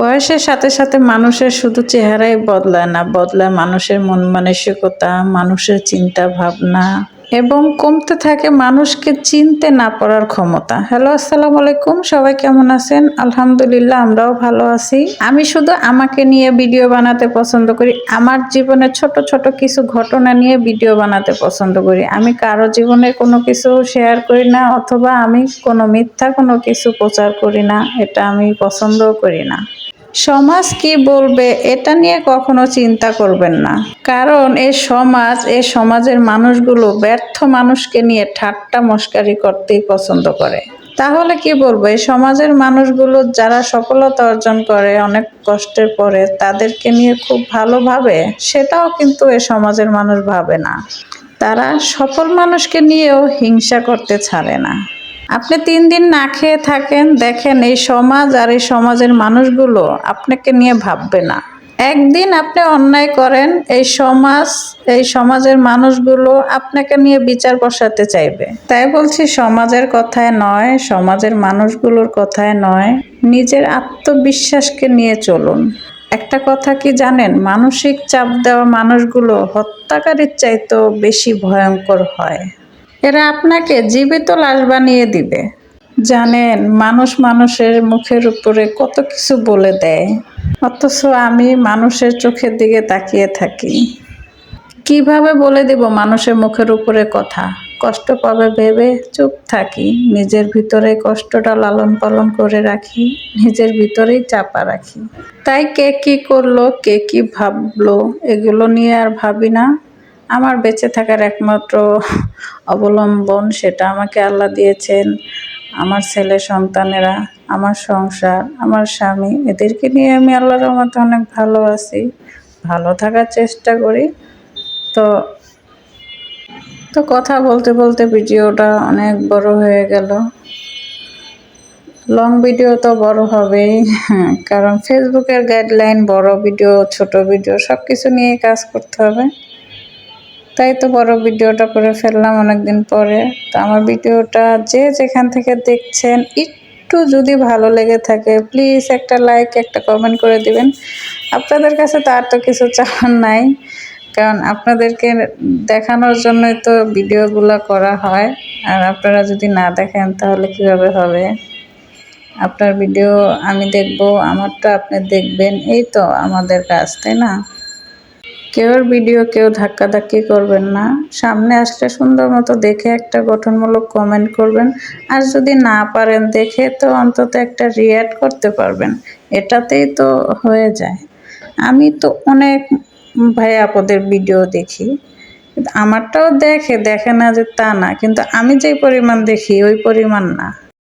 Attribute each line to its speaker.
Speaker 1: বয়সের সাথে সাথে মানুষের শুধু চেহারাই বদলায় না, বদলায় মানুষের মন মানসিকতা, মানুষের চিন্তা ভাবনা এবং কমতে থাকে মানুষকে চিনতে না পারার ক্ষমতা। হ্যালো, আসসালামু আলাইকুম। সবাই কেমন আছেন? আলহামদুলিল্লাহ, আমরাও ভালো আছি। আমি শুধু আমাকে নিয়ে ভিডিও বানাতে পছন্দ করি। আমার জীবনের ছোট ছোট কিছু ঘটনা নিয়ে ভিডিও বানাতে পছন্দ করি। আমি কারো জীবনের কোনো কিছু শেয়ার করি না, অথবা আমি কোনো মিথ্যা কোনো কিছু প্রচার করি না। এটা আমি পছন্দও করি না। সমাজ কি বলবে এটা নিয়ে কখনো চিন্তা করবেন না, কারণ এই সমাজের মানুষগুলো ব্যর্থ মানুষকে নিয়ে ঠাট্টা মশকারি করতেই পছন্দ করে। তাহলে কি বলবো, এই সমাজের মানুষগুলো যারা সফলতা অর্জন করে অনেক কষ্টের পরে, তাদেরকে নিয়ে খুব ভালো ভাবে, সেটাও কিন্তু এই সমাজের মানুষ ভাবে না। তারা সফল মানুষকে নিয়েও হিংসা করতে ছাড়ে না। আপনি 3 দিন না খেয়ে থাকেন, দেখেন এই সমাজ আর এই সমাজের মানুষগুলো আপনাকে নিয়ে ভাববে না। একদিন আপনি অন্যায় করেন, এই সমাজের মানুষগুলো আপনাকে নিয়ে বিচার বসাতে চাইবে। তাই বলছি, সমাজের কথায় নয়, সমাজের মানুষগুলোর কথায় নয়, নিজের আত্মবিশ্বাসকে নিয়ে চলুন। একটা কথা কি জানেন, মানসিক চাপ দেওয়া মানুষগুলো হত্যাকারীর চাইতেও বেশি ভয়ঙ্কর হয়। এরা আপনাকে জীবিত লাশ বানিয়ে দিবে। জানেন, মানুষ মানুষের মুখের উপরে কত কিছু বলে দেয়, অথচ আমি মানুষের চোখের দিকে তাকিয়ে থাকি। কিভাবে বলে দিব মানুষের মুখের উপরে কথা? কষ্ট পাবে ভেবে চুপ থাকি, নিজের ভিতরে কষ্টটা লালন পালন করে রাখি, নিজের ভিতরেই চাপা রাখি। তাই কে কি করলো, কে কি ভাবলো, এগুলো নিয়ে আর ভাবি না। আমার বেঁচে থাকার একমাত্র অবলম্বন, সেটা আমাকে আল্লাহ দিয়েছেন। আমার ছেলে সন্তানেরা, আমার সংসার, আমার স্বামী, এদেরকে নিয়ে আমি আল্লাহর রহমতে অনেক ভালো আছি, ভালো থাকার চেষ্টা করি। তো তো কথা বলতে বলতে ভিডিওটা অনেক বড় হয়ে গেল। লং ভিডিও তো বড় হবেই, কারণ ফেসবুকের গাইডলাইন বড় ভিডিও ছোট ভিডিও সব কিছু নিয়ে কাজ করতে হবে। তাই তো বড় ভিডিওটা করে ফেললাম অনেকদিন পরে। তো আমার ভিডিওটা যে যেখান থেকে দেখছেন, একটু যদি ভালো লেগে থাকে প্লিজ একটা লাইক, একটা কমেন্ট করে দিবেন। আপনাদের কাছে তার তো কিছু চাওয়ার নাই, কারণ আপনাদেরকে দেখানোর জন্যই তো ভিডিওগুলো করা হয়। আর আপনারা যদি না দেখেন তাহলে কিভাবে হবে? আপনার ভিডিও আমি দেখব, আমারটা আপনি দেখবেন, এই তো আমাদের কাজ, তাই না? কেউর ভিডিও কেউ ধাক্কাধাক্কি করবেন না। সামনে আসলে সুন্দর মতো দেখে একটা গঠনমূলক কমেন্ট করবেন। আর যদি না পারেন দেখে, তো অন্তত একটা রিঅ্যাক্ট করতে পারবেন, এটাতেই তো হয়ে যায়। আমি তো অনেক ভাই আপদের ভিডিও দেখি, আমারটাও দেখে না যে তা না, কিন্তু আমি যে পরিমাণ দেখি ওই পরিমাণ না।